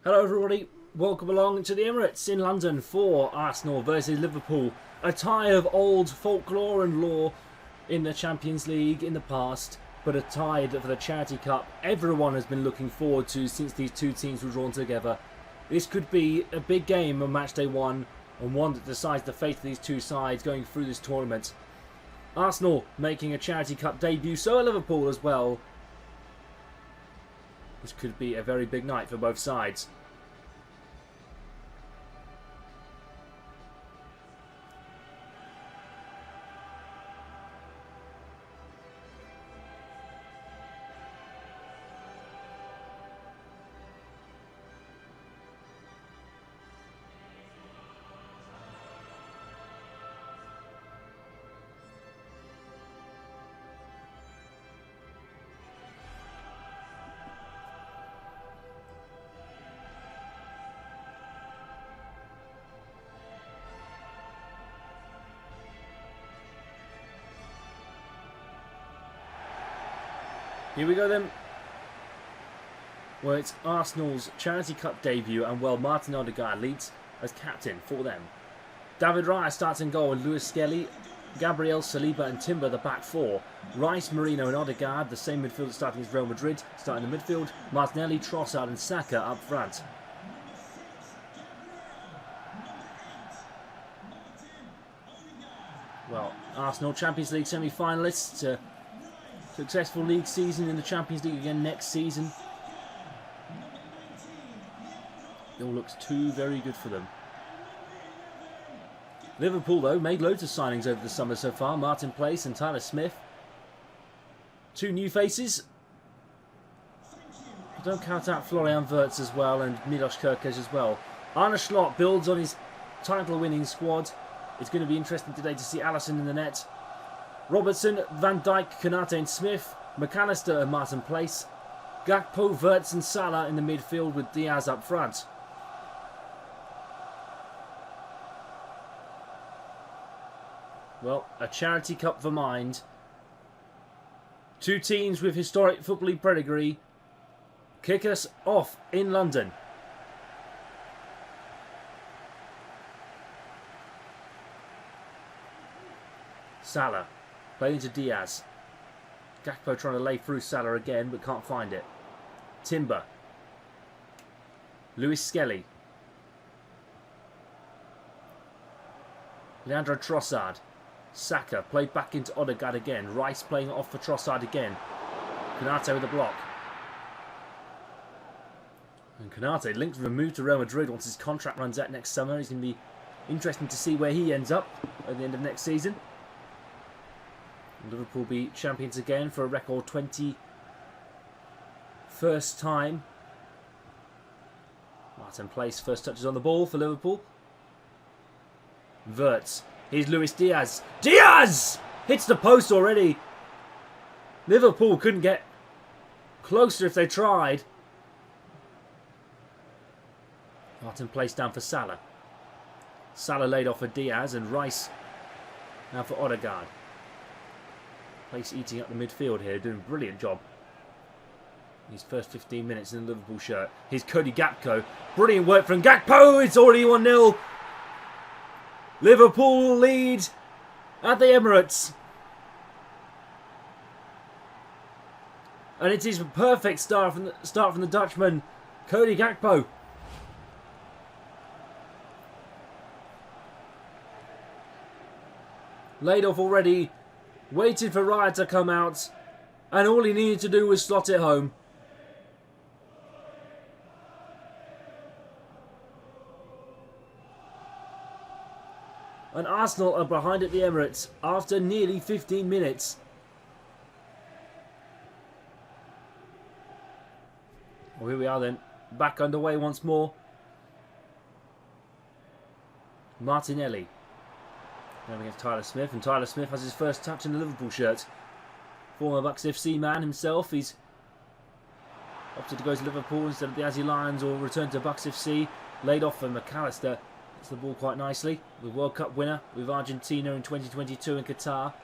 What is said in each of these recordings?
Hello everybody, welcome along to the Emirates in London for Arsenal versus Liverpool. A tie of old folklore and lore in the Champions League in the past, but a tie for the Charity Cup everyone has been looking forward to since these two teams were drawn together. This could be a big game on Matchday 1 and one that decides the fate of these two sides going through this tournament. Arsenal making a Charity Cup debut, so are Liverpool as well. This could be a very big night for both sides. Here we go then. Well, it's Arsenal's Charity Cup debut, and well, Martin Odegaard leads as captain for them. David Raya starts in goal with Lewis Skelly, Gabriel, Saliba and Timber the back four. Rice, Marino and Odegaard, the same midfield starting as Real Madrid, starting the midfield. Martinelli, Trossard and Saka up front. Well, Arsenal Champions League semi-finalists. Successful league season in the Champions League again next season. It all looks too very good for them. Liverpool, though, made loads of signings over the summer so far. Martin Place and Tyler Smith. Two new faces. Don't count out Florian Wirtz as well and Milos Kerkez as well. Arne Slot builds on his title-winning squad. It's going to be interesting today to see Alisson in the net. Robertson, Van Dijk, Konate and Smith, McAllister and Martin Place, Gakpo, Wirtz and Salah in the midfield with Diaz up front. Well, a Charity Cup for mind. Two teams with historic Football League pedigree kick us off in London. Salah. Playing to Diaz. Gakpo trying to lay through Salah again, but can't find it. Timber. Lewis Skelly. Leandro Trossard. Saka played back into Odegaard again. Rice playing it off for Trossard again. Konate with the block. And Konate linked with a move to Real Madrid once his contract runs out next summer. It's going to be interesting to see where he ends up at the end of next season. Liverpool will be champions again for a record 21st time. Martin Place first touches on the ball for Liverpool. Wirtz. Here's Luis Diaz. Diaz! Hits the post already. Liverpool couldn't get closer if they tried. Martin Place down for Salah. Salah laid off for Diaz and Rice now for Odegaard. Place eating up the midfield here, doing a brilliant job. His first 15 minutes in the Liverpool shirt. Here's Cody Gakpo. Brilliant work from Gakpo. It's already 1-0. Liverpool lead at the Emirates. And it is a perfect start from the Dutchman, Cody Gakpo. Laid off already. Waited for Raya to come out, and all he needed to do was slot it home. And Arsenal are behind at the Emirates after nearly 15 minutes. Well, here we are then, back underway once more. Martinelli. Now against Tyler Smith, and Tyler Smith has his first touch in the Liverpool shirt. Former Bucks FC man himself, he's opted to go to Liverpool instead of the Aussie Lions or return to Bucks FC. Laid off for McAllister. Gets the ball quite nicely. The World Cup winner with Argentina in 2022 in Qatar.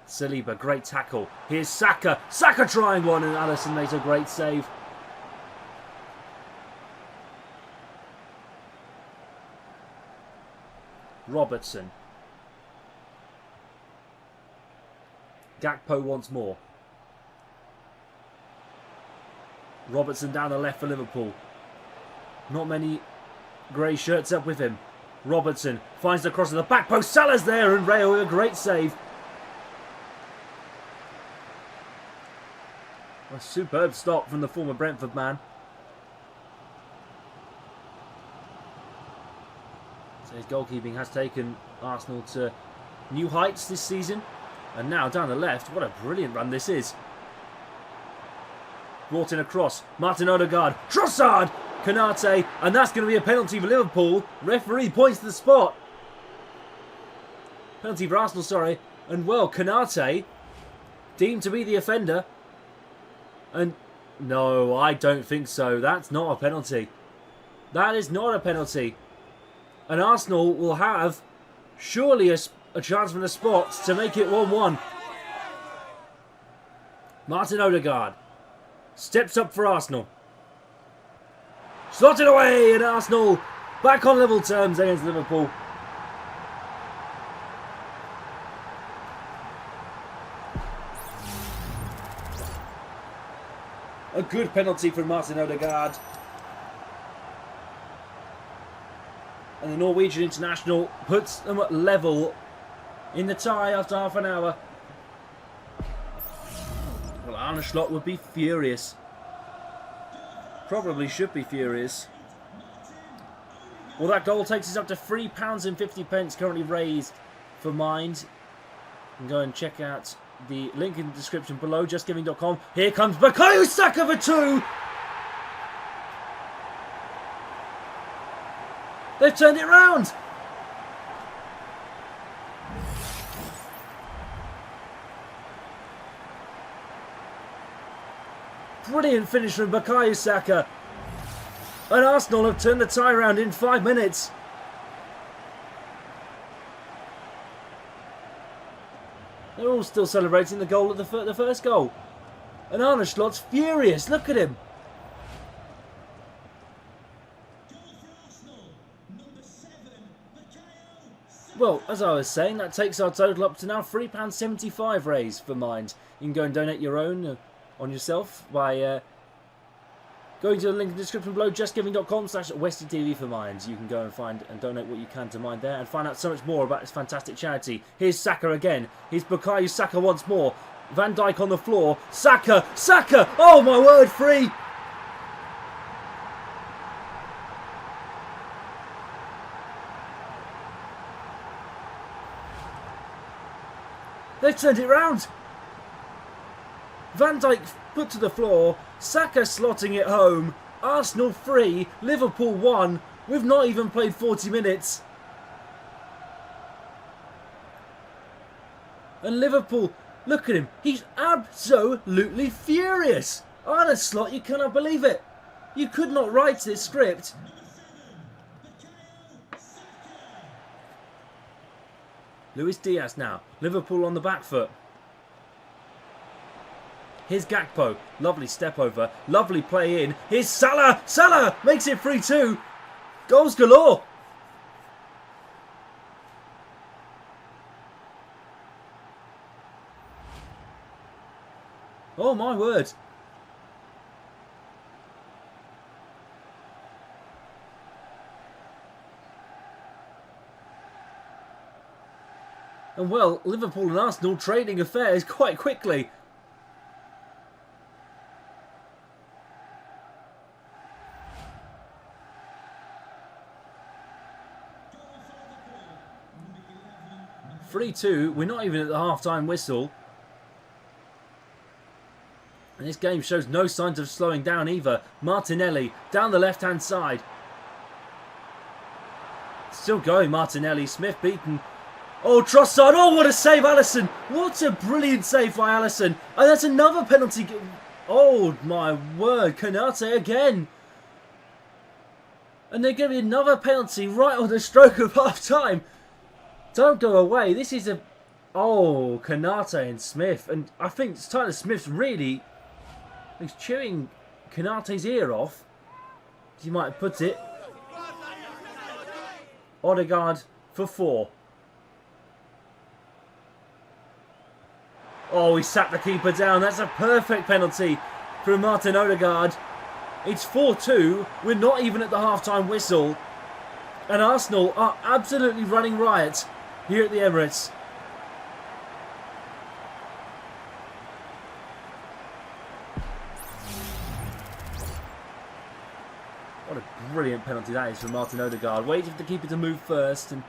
Saliba, great tackle. Here's Saka. Saka trying one, and Alisson makes a great save. Robertson. Gakpo once more. Robertson down the left for Liverpool. Not many grey shirts up with him. Robertson finds the cross to the back post. Salah's there, and Rayo with a great save. A superb stop from the former Brentford man. So his goalkeeping has taken Arsenal to new heights this season. And now down the left, what a brilliant run this is. Brought in across, Martin Odegaard, Trossard, Konate, and that's going to be a penalty for Liverpool. Referee points to the spot. Penalty for Arsenal, sorry. And well, Konate, deemed to be the offender. And no, I don't think so. That's not a penalty. That is not a penalty. And Arsenal will have surely a chance from the spot to make it 1-1. Martin Odegaard steps up for Arsenal. Slotted away, and Arsenal back on level terms against Liverpool. A good penalty from Martin Odegaard. And the Norwegian international puts them at level in the tie after half an hour. Well, Arne Slot would be furious. Probably should be furious. Well, that goal takes us up to £3.50 currently raised for Mind. You can go and check out the link in the description below, justgiving.com. Here comes Bukayo Saka for 2. They've turned it round. Brilliant finish from Bukayo Saka. And Arsenal have turned the tie round in 5 minutes. They're all still celebrating the goal of the first goal. And Arne Slot's furious. Look at him. Well, as I was saying, that takes our total up to now £3.75 raised for Mind. You can go and donate your own on yourself by going to the link in the description below, justgiving.com/Westie TV for Mind. You can go and find and donate what you can to Mind there and find out so much more about this fantastic charity. Here's Saka again. Here's Bukayo Saka once more. Van Dijk on the floor. Saka! Saka! Oh my word, free! They've turned it round. Van Dijk put to the floor. Saka slotting it home. Arsenal 3, Liverpool 1. We've not even played 40 minutes. And Liverpool, look at him. He's absolutely furious. Arne Slot, you cannot believe it. You could not write this script. Luis Diaz now. Liverpool on the back foot. Here's Gakpo. Lovely step over. Lovely play in. Here's Salah. Salah makes it 3-2. Goals galore. Oh my word. And well, Liverpool and Arsenal trading affairs quite quickly. (3-2). We're not even at the half-time whistle. And this game shows no signs of slowing down either. Martinelli down the left-hand side. Still going, Martinelli. Smith beaten. Oh, Trossard. Oh, what a save, Alisson. What a brilliant save by Alisson. And that's another penalty. Oh, my word. Konate again. And they're going to be another penalty right on the stroke of half-time. Don't go away. This is a... Oh, Konate and Smith. And I think Tyler Smith's really... He's chewing Konate's ear off, as you might put it. Odegaard for 4. Oh, he sat the keeper down. That's a perfect penalty from Martin Odegaard. It's 4-2. We're not even at the half-time whistle. And Arsenal are absolutely running riot here at the Emirates. What a brilliant penalty that is from Martin Odegaard. Waited for the keeper to move first, and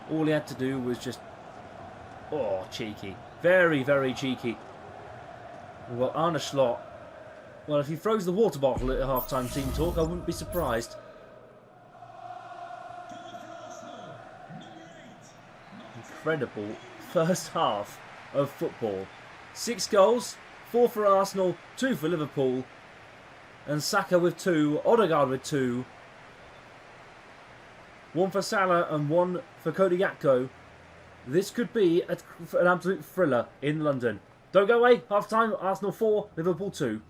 all he had to do was just... Oh, cheeky. Very, very cheeky. Well, Arne Slot... Well, if he throws the water bottle at half-time team talk, I wouldn't be surprised. Incredible first half of football. 6 goals, 4 for Arsenal, 2 for Liverpool. And Saka with 2, Odegaard with 2. 1 for Salah and 1 for Cody Gakpo. This could be an absolute thriller in London. Don't go away. Half time, Arsenal 4, Liverpool 2.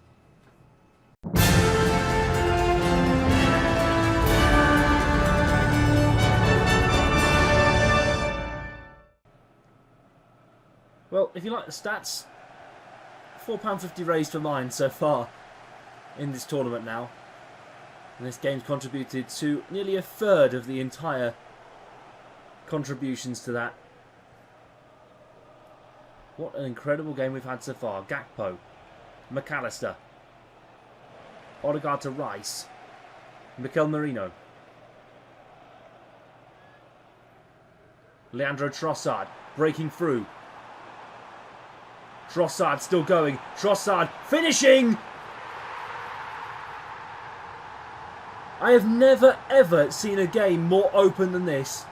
Well, if you like the stats, £4.50 raised for mine so far in this tournament now. And this game's contributed to nearly a third of the entire contributions to that. What an incredible game we've had so far. Gakpo, McAllister, Odegaard to Rice, Mikel Merino, Leandro Trossard breaking through. Trossard still going. Trossard finishing! I have never ever seen a game more open than this.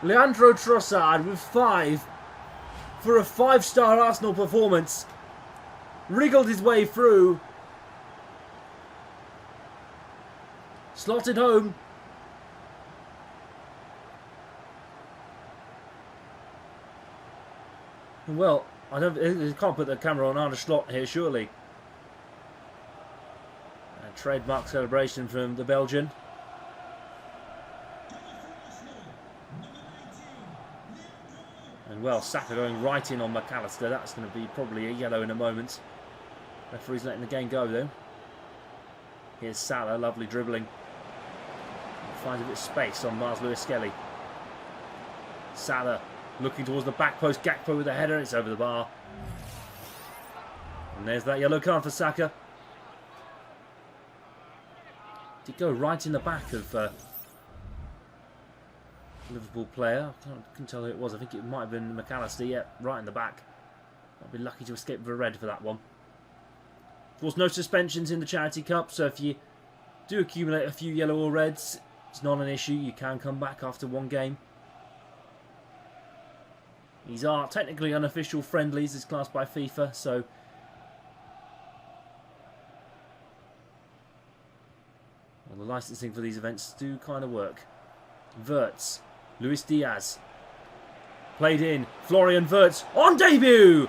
Leandro Trossard with 5 for a 5-star Arsenal performance. Wriggled his way through. Slotted home. Well, I can't put the camera on Arne Slot here, surely. A trademark celebration from the Belgian. And well, Saka going right in on McAllister. That's going to be probably a yellow in a moment. Referee's letting the game go though. Here's Salah, lovely dribbling. Finds a bit of space on Mars Lewis Skelly. Salah looking towards the back post. Gakpo with a header. It's over the bar. And there's that yellow card for Saka. Did go right in the back of Liverpool player. I couldn't tell who it was. I think it might have been McAllister. Yeah, right in the back. I'll be lucky to escape with a red for that one. Of course, no suspensions in the Charity Cup. So if you do accumulate a few yellow or reds, it's not an issue. You can come back after one game. These are technically unofficial friendlies as classed by FIFA, so well, the licensing for these events do kind of work. Wirtz, Luis Diaz, played in, Florian Wirtz on debut!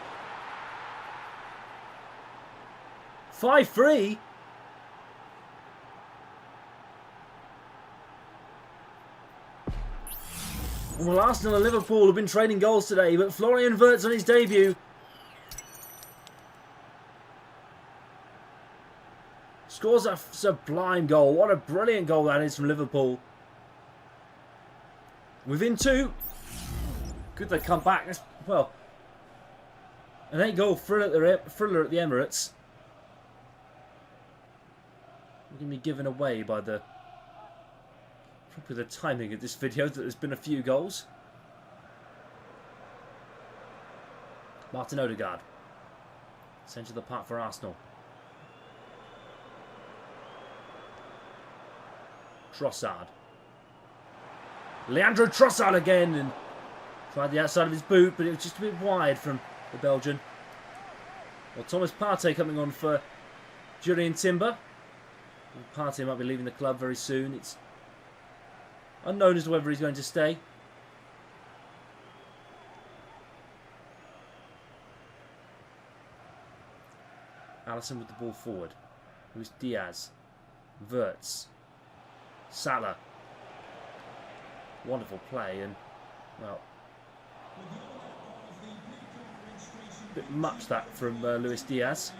5-3. Well, Arsenal and Liverpool have been trading goals today, but Florian Wirtz on his debut scores a sublime goal. What a brilliant goal that is from Liverpool. Within 2. Could they come back? Well, an 8-goal thriller at the Emirates. We're going to be given away by probably the timing of this video that there's been a few goals. Martin Odegaard. Centre of the park for Arsenal. Trossard. Leandro Trossard again, and tried the outside of his boot, but it was just a bit wide from the Belgian. Well, Thomas Partey coming on for Jurrien Timber. Partey might be leaving the club very soon. It's unknown as to whether he's going to stay. Alisson with the ball forward. Luis Diaz. Wirtz. Salah. Wonderful play, and, well, a bit much that from Luis Diaz.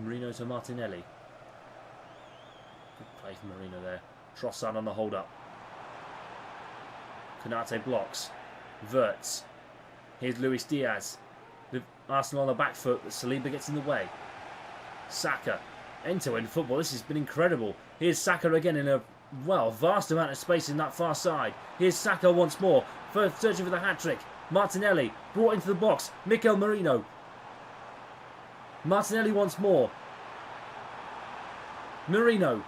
Marino to Martinelli. Good play from Marino there. Trossard on the hold-up. Konate blocks. Verts. Here's Luis Diaz. Arsenal on the back foot, but Saliba gets in the way. Saka. End-to-end football. This has been incredible. Here's Saka again in a, well, vast amount of space in that far side. Here's Saka once more. First searching for the hat-trick. Martinelli brought into the box. Mikel Merino. Martinelli once more. Merino.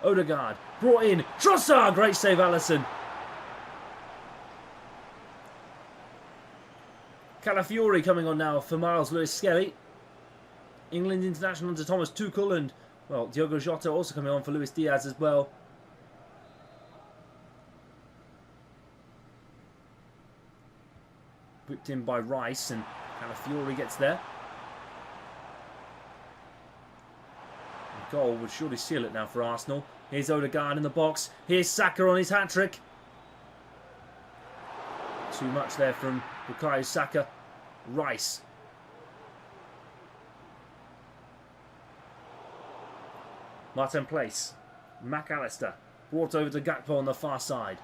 Odegaard brought in. Trossard! Great save, Alisson. Calafiori coming on now for Miles Lewis-Skelly. England international under Thomas Tuchel, and, well, Diogo Jota also coming on for Luis Diaz as well. Whipped in by Rice, and Calafiori gets there. The goal would surely seal it now for Arsenal. Here's Odegaard in the box. Here's Saka on his hat-trick. Too much there from Bukayo Saka. Rice. Martin Place. McAllister. Brought over to Gakpo on the far side.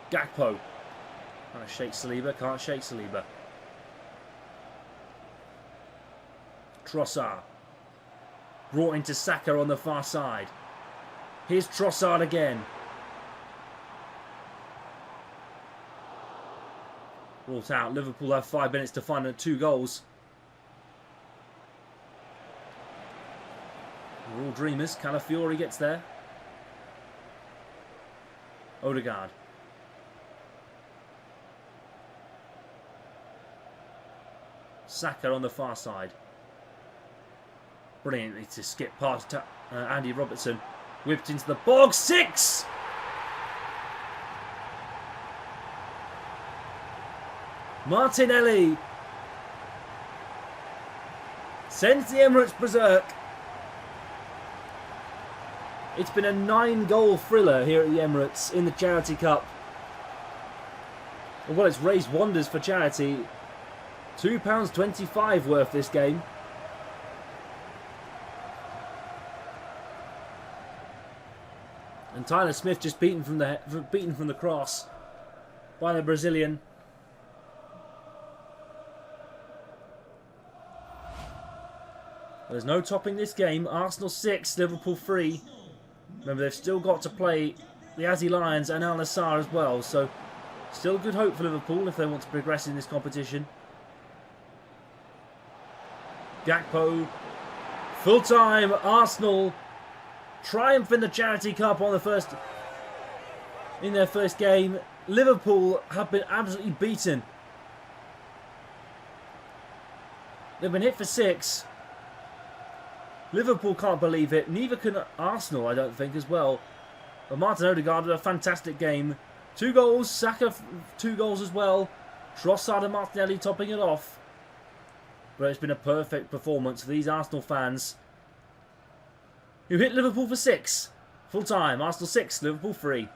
Gakpo. Trying to shake Saliba. Can't shake Saliba. Trossard. Brought into Saka on the far side. Here's Trossard again. Brought out. Liverpool have 5 minutes to find 2 goals. We're all dreamers. Calafiori gets there. Odegaard. Saka on the far side. Brilliantly to skip past Andy Robertson. Whipped into the box. 6! Martinelli sends the Emirates berserk. It's been a 9-goal thriller here at the Emirates in the Charity Cup. Well, it's raised wonders for charity. £2.25 worth this game. And Tyler Smith just beaten from the cross by the Brazilian. There's no topping this game. Arsenal 6, Liverpool 3. Remember, they've still got to play the Aussie Lions and Al Nassr as well. So, still good hope for Liverpool if they want to progress in this competition. Gakpo. Full time. Arsenal triumph in the Charity Cup on in their first game. Liverpool have been absolutely beaten. They've been hit for 6. Liverpool can't believe it. Neither can Arsenal, I don't think, as well. But Martin Odegaard had a fantastic game. 2 goals. Saka 2 goals as well. Trossard and Martinelli topping it off. But it's been a perfect performance for these Arsenal fans who hit Liverpool for 6. Full time. Arsenal 6, Liverpool 3.